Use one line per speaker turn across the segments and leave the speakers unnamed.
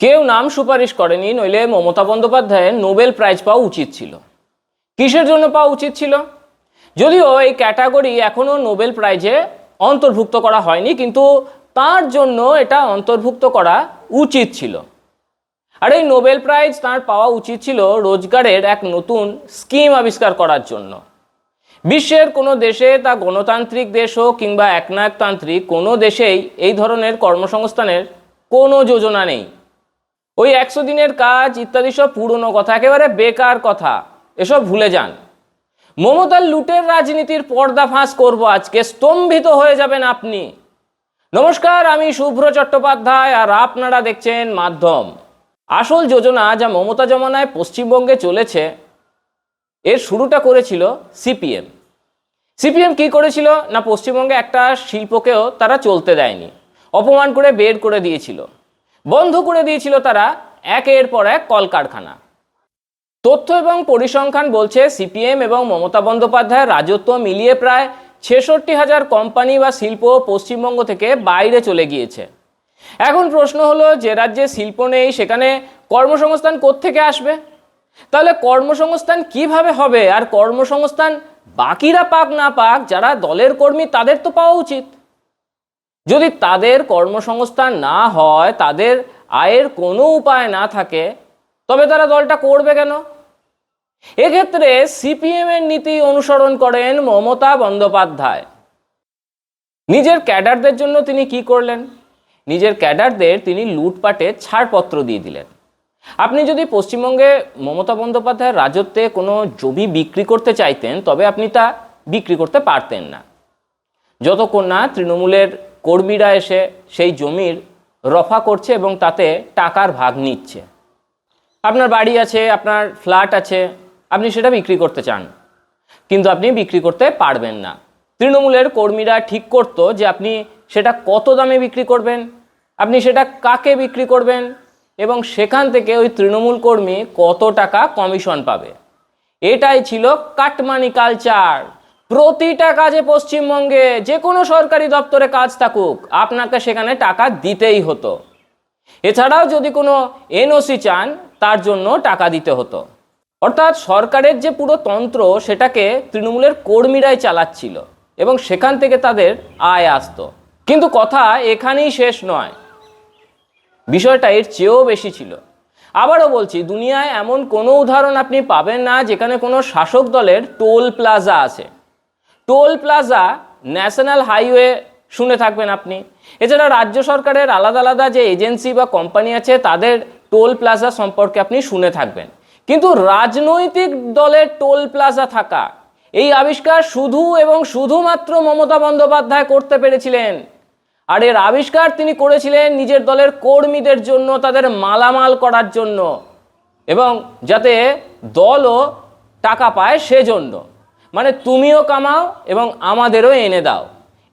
কেউ নাম সুপারিশ করেনি, নইলে মমতা বন্দ্যোপাধ্যায়ের নোবেল প্রাইজ পাওয়া উচিত ছিল। কিসের জন্য পাওয়া উচিত ছিল? যদিও এই ক্যাটাগরি এখনো নোবেল প্রাইজে অন্তর্ভুক্ত করা হয়নি, কিন্তু তার জন্য এটা অন্তর্ভুক্ত করা উচিত ছিল। আর এই নোবেল প্রাইজ তার পাওয়া উচিত ছিল রোজগারের এক নতুন স্কিম আবিষ্কার করার জন্য। বিশ্বের কোনো দেশে, তা গণতান্ত্রিক দেশ হোক কিংবা একনায়কতান্ত্রিক, কোনো দেশেই এই ধরনের কর্মসংস্থানের কোনো যোজনা নেই। ওই 100 দিনের কাজ ইত্যাদি সব পুরনো কথা, একেবারে বেকার কথা, এসব ভুলে যান। মমতার লুটের রাজনীতির পর্দাফাঁস করব আজকে, স্তম্ভিত হয়ে যাবেন আপনি। নমস্কার, আমি শুভ্র চট্টোপাধ্যায় আর আপনারা দেখছেন মাধ্যম। আসল যোজনা যা মমতা জমানায় পশ্চিমবঙ্গে চলেছে, এর শুরুটা করেছিল সিপিএম। সিপিএম কি করেছিল না, পশ্চিমবঙ্গে একটা শিল্পকেও তারা চলতে দেয়নি, অপমান করে বের করে দিয়েছিল, বন্ধ করে দিয়েছিল তারা একের পর এক কলকারখানা। তথ্য এবং পরিসংখ্যান বলছে সিপিএম এবং মমতা বন্দ্যোপাধ্যায়ের রাজত্ব মিলিয়ে প্রায় 66,000 কোম্পানি বা শিল্প পশ্চিমবঙ্গ থেকে বাইরে চলে গিয়েছে। এখন প্রশ্ন হলো, যে রাজ্যে শিল্প নেই সেখানে কর্মসংস্থান কোত্থেকে আসবে? তাহলে কর্মসংস্থান কিভাবে হবে? আর কর্মসংস্থান বাকিরা পাক না পাক, যারা দলের কর্মী তাদের তো পাওয়া উচিত। যদি তাদের কর্মসংস্থান না হয়, তাদের আয়ের কোনো উপায় না থাকে, তবে তারা দলটা করবে কেন? এক্ষেত্রে সিপিএম এর নীতি অনুসরণ করেন মমতা বন্দ্যোপাধ্যায়। নিজের ক্যাডারদের জন্য তিনি কি করলেন? নিজের ক্যাডারদের তিনি লুটপাটে ছাড়পত্র দিয়ে দিলেন। আপনি যদি পশ্চিমবঙ্গে মমতা বন্দ্যোপাধ্যায়ের রাজত্বে কোনো জমি বিক্রি করতে চাইতেন, তবে আপনি তা বিক্রি করতে পারতেন না, যতক্ষণ না তৃণমূলের কর্মীরা এসে সেই জমির রফা করছে এবং তাতে টাকার ভাগ নিচ্ছে। আপনার বাড়ি আছে, আপনার ফ্ল্যাট আছে, আপনি সেটা বিক্রি করতে চান, কিন্তু আপনি বিক্রি করতে পারবেন না। তৃণমূলের কর্মীরা ঠিক করতো যে আপনি সেটা কত দামে বিক্রি করবেন, আপনি সেটা কাকে বিক্রি করবেন, এবং সেখান থেকে ওই তৃণমূল কর্মী কত টাকা কমিশন পাবে। এটাই ছিল কাটমানি কালচার। প্রতিটা কাজে পশ্চিমবঙ্গে যে কোনো সরকারি দপ্তরে কাজ থাকুক, আপনাকে সেখানে টাকা দিতেই হতো। এছাড়াও যদি কোনো এনওসি চান, তার জন্য টাকা দিতে হতো। অর্থাৎ সরকারের যে পুরো তন্ত্র, সেটাকে তৃণমূলের কর্মীরাই চালাচ্ছিল এবং সেখান থেকে তাদের আয় আসতো। কিন্তু কথা এখানেই শেষ নয়, বিষয়টা এর চেয়েও বেশি ছিল। আবারও বলছি, দুনিয়ায় এমন কোনো উদাহরণ আপনি পাবেন না যেখানে কোনো শাসক দলের টোল প্লাজা আছে। টোল প্লাজা, ন্যাশনাল হাইওয়ে শুনে থাকবেন আপনি। এছাড়া রাজ্য সরকারের আলাদা আলাদা যে এজেন্সি বা কোম্পানি আছে, তাদের টোল প্লাজা সম্পর্কে আপনি শুনে থাকবেন। কিন্তু রাজনৈতিক দলের টোল প্লাজা থাকা, এই আবিষ্কার শুধু এবং শুধুমাত্র মমতা বন্দ্যোপাধ্যায় করতে পেরেছিলেন। আর এর আবিষ্কার তিনি করেছিলেন নিজের দলের কর্মীদের জন্য, তাদের মালামাল করার জন্য, এবং যাতে দলও টাকা পায় সেজন্য। মানে তুমিও কামাও এবং আমাদেরও এনে দাও,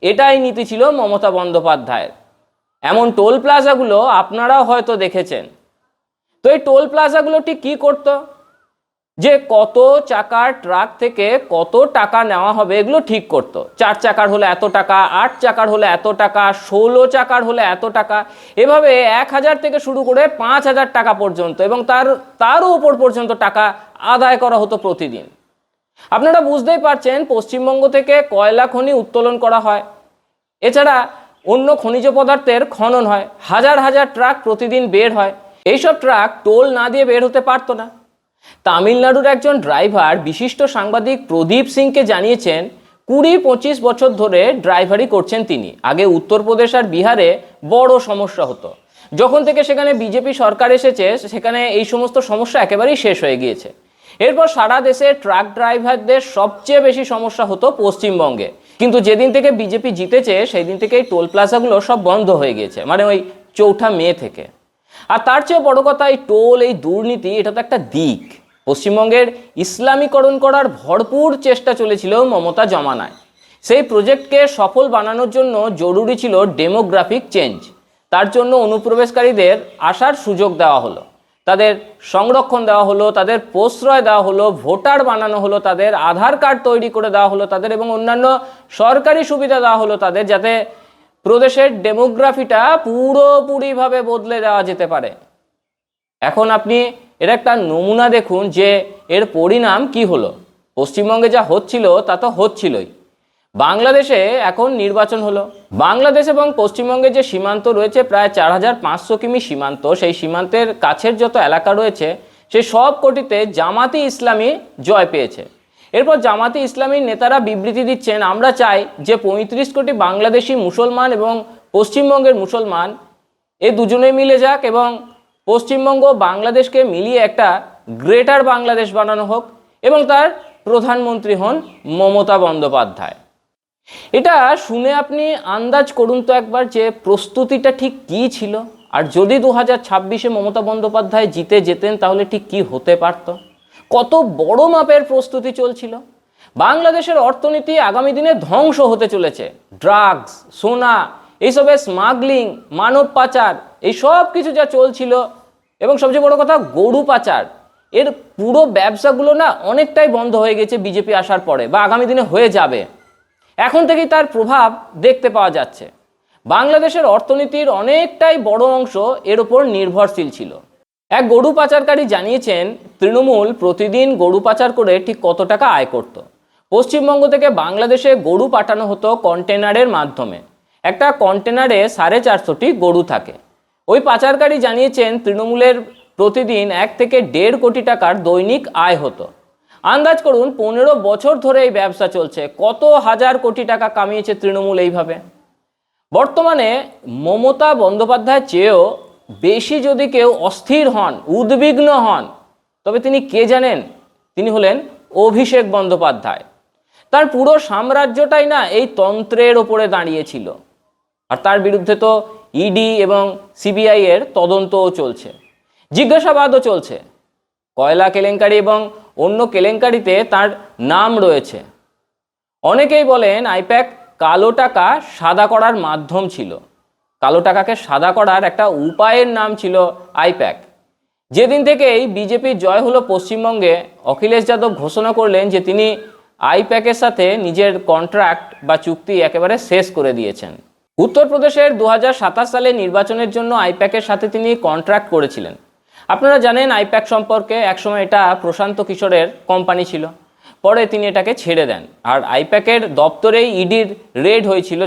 এটাই নীতি ছিল মমতা বন্দ্যোপাধ্যায়ের। এমন টোল প্লাজাগুলো আপনারাও হয়তো দেখেছেন। তো এই টোল প্লাজাগুলো ঠিক কী করতো? যে কত চাকার ট্রাক থেকে কত টাকা নেওয়া হবে এগুলো ঠিক করতো। 4 চাকার হলে এত টাকা, 8 চাকার হলে এত টাকা, 16 চাকার হলে এত টাকা, এভাবে 1000 থেকে শুরু করে 5000 টাকা পর্যন্ত, এবং তারও উপর পর্যন্ত টাকা আদায় করা হতো প্রতিদিন। আপনারা বুঝতেই পারছেন, পশ্চিমবঙ্গ থেকে কয়লা খনি উত্তোলন করা হয়, এছাড়া অন্য খনিজ পদার্থের খনন হয়, হাজার হাজার ট্রাক প্রতিদিন বের হয়। এইসব ট্রাক টোল না দিয়ে বের হতে পারতো না। তামিলনাড়ুর একজন ড্রাইভার বিশিষ্ট সাংবাদিক প্রদীপ সিংকে জানিয়েছেন, 20-25 বছর ধরে ড্রাইভারি করছেন তিনি। আগে উত্তরপ্রদেশ আর বিহারে বড় সমস্যা হতো, যখন থেকে সেখানে বিজেপি সরকার এসেছে সেখানে এই সমস্ত সমস্যা একেবারেই শেষ হয়ে গিয়েছে। এরপর সারা দেশে ট্রাক ড্রাইভারদের সবচেয়ে বেশি সমস্যা হতো পশ্চিমবঙ্গে। কিন্তু যেদিন থেকে বিজেপি জিতেছে সেই দিন থেকে এই টোল প্লাজাগুলো সব বন্ধ হয়ে গিয়েছে, মানে ওই 4 মে থেকে। আর তার চেয়ে বড় কথা, এই টোল, এই দুর্নীতি, এটা তো একটা দিক। পশ্চিমবঙ্গের ইসলামীকরণ করার ভরপুর চেষ্টা চলেছিল মমতা জমানায়। সেই প্রজেক্টকে সফল বানানোর জন্য জরুরি ছিল ডেমোগ্রাফিক চেঞ্জ। তার জন্য অনুপ্রবেশকারীদের আসার সুযোগ দেওয়া হলো, তাদের সংরক্ষণ দেওয়া হলো, তাদের প্রশ্রয় দেওয়া হলো, ভোটার বানানো হলো, তাদের আধার কার্ড তৈরি করে দেওয়া হলো তাদের, এবং অন্যান্য সরকারি সুবিধা দেওয়া হলো তাদের, যাতে প্রদেশের ডেমোগ্রাফিটা পুরোপুরিভাবে বদলে দেওয়া যেতে পারে। এখন আপনি এর একটা নমুনা দেখুন যে এর পরিণাম কি হলো। পশ্চিমবঙ্গে যা হচ্ছিল তা তো হচ্ছিলই। বাংলাদেশে এখন নির্বাচন হলো। বাংলাদেশ এবং পশ্চিমবঙ্গে যে সীমান্ত রয়েছে প্রায় 4500 কিমি সীমান্ত, সেই সীমান্তের কাছের যত এলাকা রয়েছে সেই সব কোটিতে জামাতি ইসলামী জয় পেয়েছে। এরপর জামাতি ইসলামীর নেতারা বিবৃতি দিচ্ছেন, আমরা চাই যে 35 কোটি বাংলাদেশি মুসলমান এবং পশ্চিমবঙ্গের মুসলমান এ দুজনে মিলে যাক এবং পশ্চিমবঙ্গ বাংলাদেশকে মিলিয়ে একটা গ্রেটার বাংলাদেশ বানানো হোক এবং তার প্রধানমন্ত্রী হন মমতা বন্দ্যোপাধ্যায়। এটা শুনে আপনি আন্দাজ করুন তো একবার যে প্রস্তুতিটা ঠিক কী ছিল, আর যদি 2026-এ মমতা বন্দ্যোপাধ্যায় জিতে যেতেন তাহলে ঠিক কী হতে পারত। কত বড় মাপের প্রস্তুতি চলছিল। বাংলাদেশের অর্থনীতি আগামী দিনে ধ্বংস হতে চলেছে। ড্রাগস, সোনা, এইসবের স্মাগলিং, মানব পাচার, এই সব কিছু যা চলছিল এবং সবচেয়ে বড় কথা গরু পাচার, এর পুরো ব্যবসাগুলো না অনেকটাই বন্ধ হয়ে গেছে বিজেপি আসার পরে, বা আগামী দিনে হয়ে যাবে। এখন থেকেই তার প্রভাব দেখতে পাওয়া যাচ্ছে। বাংলাদেশের অর্থনীতির অনেকটাই বড় অংশ এর ওপর নির্ভরশীল ছিল। এক গরু পাচারকারী জানিয়েছেন তৃণমূল প্রতিদিন গরু পাচার করে ঠিক কত টাকা আয় করত। পশ্চিমবঙ্গ থেকে বাংলাদেশে গরু পাঠানো হতো কন্টেনারের মাধ্যমে। একটা কন্টেনারে 450টি গরু থাকে। ওই পাচারকারী জানিয়েছেন তৃণমূলের প্রতিদিন 1 থেকে 1.5 কোটি টাকার দৈনিক আয় হতো। আন্দাজ করুন 15 বছর ধরে এই ব্যবসা চলছে, কত হাজার কোটি টাকা কামিয়েছে তৃণমূল এইভাবে। বর্তমানে মমতা বন্দ্যোপাধ্যায়ের চেয়েও বেশি যদি কেউ অস্থির হন, উদ্বিগ্ন হন, তবে তিনি কে জানেন? তিনি হলেন অভিষেক বন্দ্যোপাধ্যায়। তার পুরো সাম্রাজ্যটাই না এই তন্ত্রের ওপরে দাঁড়িয়েছিল। আর তার বিরুদ্ধে তো ইডি এবং সিবিআই এর তদন্তও চলছে, জিজ্ঞাসাবাদও চলছে। কয়লা কেলেঙ্কারি এবং অন্য কেলেঙ্কারিতে তার নাম রয়েছে। অনেকেই বলেন আইপ্যাক কালো টাকা সাদা করার মাধ্যম ছিল। কালো টাকাকে সাদা করার একটা উপায়ের নাম ছিল আইপ্যাক। যেদিন থেকেই বিজেপির জয় হলো পশ্চিমবঙ্গে, অখিলেশ যাদব ঘোষণা করলেন যে তিনি আইপ্যাকের সাথে নিজের কন্ট্রাক্ট বা চুক্তি একেবারে শেষ করে দিয়েছেন। উত্তরপ্রদেশের 2027 সালে নির্বাচনের জন্য আইপ্যাকের সাথে তিনি কন্ট্রাক্ট করেছিলেন। আপনারা জানেন আইপ্যাক সম্পর্কে, একসময় এটা প্রশান্ত কিশোরের কোম্পানি ছিল, পরে তিনি এটাকে ছেড়ে দেন। আর আইপ্যাকের দপ্তরেই ইডির রেড হয়েছিল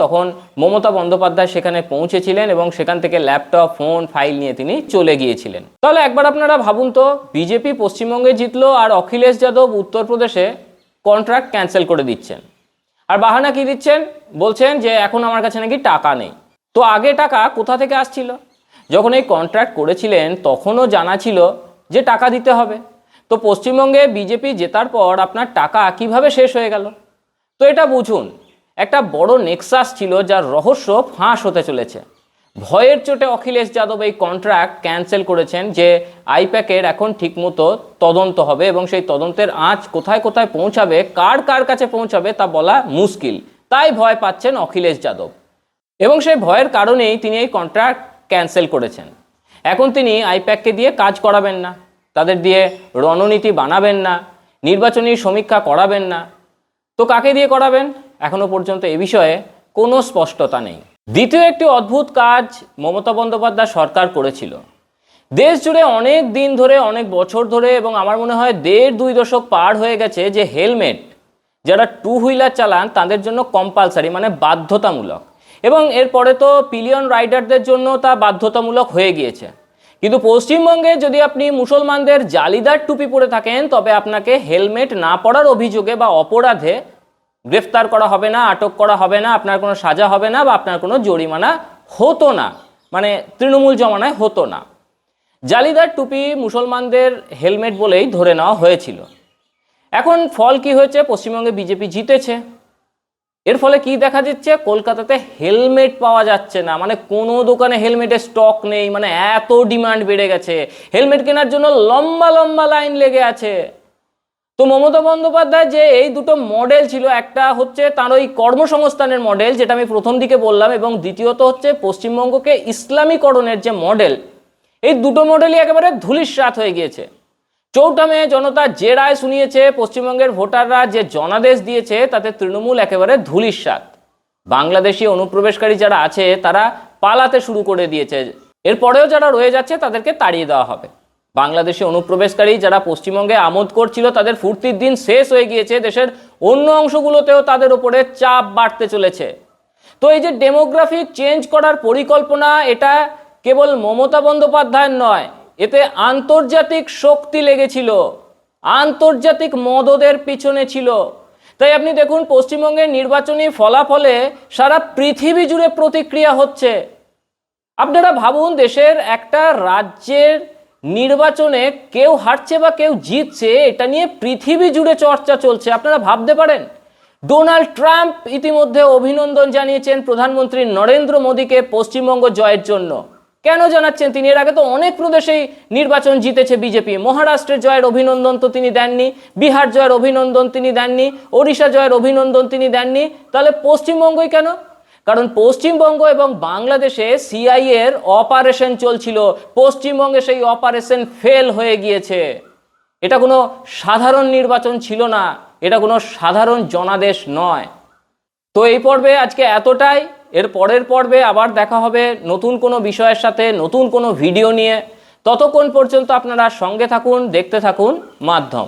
তখন মমতা বন্দ্যোপাধ্যায় সেখানে পৌঁছেছিলেন এবং সেখান থেকে ল্যাপটপ, ফোন, ফাইল নিয়ে তিনি চলে গিয়েছিলেন। তাহলে একবার আপনারা ভাবুন তো, বিজেপি পশ্চিমবঙ্গে জিতলো আর অখিলেশ যাদব উত্তরপ্রদেশে কন্ট্রাক্ট ক্যান্সেল করে দিচ্ছেন। আর বাহানা কি দিচ্ছেন? বলছেন যে এখন আমার কাছে নাকি টাকা নেই। তো আগে টাকা কোথা থেকে আসছিল? যখন এই কন্ট্রাক্ট করেছিলেন তখনও জানা ছিল যে টাকা দিতে হবে। তো পশ্চিমবঙ্গে বিজেপি জেতার পর আপনার টাকা কিভাবে শেষ হয়ে গেল? তো এটা বুঝুন, একটা বড় নেক্সাস ছিল যার রহস্য ফাঁস হতে চলেছে। ভয়ের চোটে অখিলেশ যাদব এই কন্ট্রাক্ট ক্যান্সেল করেছেন যে আইপ্যাকের এখন ঠিকমতো তদন্ত হবে এবং সেই তদন্তের আঁচ কোথায় কোথায় পৌঁছাবে, কার কার কাছে পৌঁছাবে তা বলা মুশকিল। তাই ভয় পাচ্ছেন অখিলেশ যাদব এবং সেই ভয়ের কারণেই তিনি এই কন্ট্রাক্ট ক্যান্সেল করেছেন। এখন তিনি আইপ্যাককে দিয়ে কাজ করাবেন না, তাদের দিয়ে রণনীতি বানাবেন না, নির্বাচনী সমীক্ষা করাবেন না। তো কাকে দিয়ে করাবেন? এখনো পর্যন্ত এ বিষয়ে কোনো স্পষ্টতা নেই। দ্বিতীয় একটি অদ্ভুত কাজ মমতা বন্দ্যোপাধ্যায় সরকার করেছিল। দেশ জুড়ে অনেক দিন ধরে, অনেক বছর ধরে এবং আমার মনে হয় 1.5-2 দশক পার হয়ে গেছে যে হেলমেট যারা 2 হুইলার চালান তাদের জন্য কম্পালসারি, মানে বাধ্যতামূলক, এবং এরপরে তো পিলিয়ন রাইডারদের জন্য তা বাধ্যতামূলক হয়ে গিয়েছে। কিন্তু পশ্চিমবঙ্গে যদি আপনি মুসলমানদের জালিদার টুপি পরে থাকেন তবে আপনাকে হেলমেট না পরার অভিযোগে বা অপরাধে গ্রেফতার করা হবে না, আটক করা হবে না, আপনার কোনো সাজা হবে না বা আপনার কোনো জরিমানা হতো না, মানে তৃণমূল জমানায় হতো না। জালিদার টুপি মুসলমানদের হেলমেট বলেই ধরে নেওয়া হয়েছিল। এখন ফল কি হয়েছে? পশ্চিমবঙ্গে বিজেপি জিতেছে। এর ফলে কি দেখা যাচ্ছে? কলকাতাতে হেলমেট পাওয়া যাচ্ছে না, মানে কোনো দোকানে হেলমেটের স্টক নেই, মানে এত ডিমান্ড বেড়ে গেছে। হেলমেট কেনার জন্য লম্বা লম্বা লাইন লেগে আছে। তো মমতা বন্দ্যোপাধ্যায় যে এই দুটো মডেল ছিল, একটা হচ্ছে তার ওই কর্মসংস্থানের মডেল যেটা আমি প্রথম দিকে বললাম, এবং দ্বিতীয়ত হচ্ছে পশ্চিমবঙ্গকে ইসলামীকরণের যে মডেল, এই দুটো মডেলই একেবারে ধূলিসাৎ হয়ে গিয়েছে। 4 মে জনতা যে রায় শুনিয়েছে, পশ্চিমবঙ্গের ভোটাররা যে জনাদেশ দিয়েছে, তাতে তৃণমূল একেবারে ধূলিসাৎ। বাংলাদেশি অনুপ্রবেশকারী যারা আছে তারা পালাতে শুরু করে দিয়েছে। এরপরেও যারা রয়ে যাচ্ছে তাদেরকে তাড়িয়ে দেওয়া হবে। বাংলাদেশে অনুপ্রবেশকারী যারা পশ্চিমবঙ্গে আমোদ করছিল তাদের ফুর্তির দিন শেষ হয়ে গিয়েছে, দেশের অন্য অংশগুলোতেও তাদের উপরে চাপ বাড়তে চলেছে। তো এই যে ডেমোগ্রাফিক চেঞ্জ করার পরিকল্পনা, এটা কেবল মমতা বন্দ্যোপাধ্যায়ের নয়, এতে আন্তর্জাতিক শক্তি লেগেছিল, আন্তর্জাতিক মদদের পিছনে ছিল। তাই আপনি দেখুন পশ্চিমবঙ্গের নির্বাচনী ফলাফলে সারা পৃথিবী জুড়ে প্রতিক্রিয়া হচ্ছে। আপনারা ভাবুন, দেশের একটা রাজ্যের নির্বাচনে কেউ হারছে বা কেউ জিতছে, এটা নিয়ে পৃথিবী জুড়ে চর্চা চলছে। আপনারা ভাবতে পারেন, ডোনাল্ড ট্রাম্প ইতিমধ্যে অভিনন্দন জানিয়েছেন প্রধানমন্ত্রী নরেন্দ্র মোদীকে পশ্চিমবঙ্গ জয়ের জন্য। কেন জানাচ্ছেন তিনি? এর আগে তো অনেক প্রদেশেই নির্বাচন জিতেছে বিজেপি। মহারাষ্ট্রের জয়ের অভিনন্দন তো তিনি দেননি, বিহার জয়ের অভিনন্দন তিনি দেননি, ওড়িশা জয়ের অভিনন্দন তিনি দেননি। তাহলে পশ্চিমবঙ্গই কেন? কারণ পশ্চিমবঙ্গ এবং বাংলাদেশে সিআইএ এর অপারেশন চলছিল, পশ্চিমবঙ্গে সেই অপারেশন ফেল হয়ে গিয়েছে। এটা কোনো সাধারণ নির্বাচন ছিল না, এটা কোনো সাধারণ জনাদেশ নয়। তো এই পর্বে আজকে এতটাই। এর পরের পর্বে আবার দেখা হবে নতুন কোনো বিষয়ের সাথে, নতুন কোনো ভিডিও নিয়ে। ততক্ষণ পর্যন্ত আপনারা সঙ্গে থাকুন, দেখতে থাকুন মাধ্যম।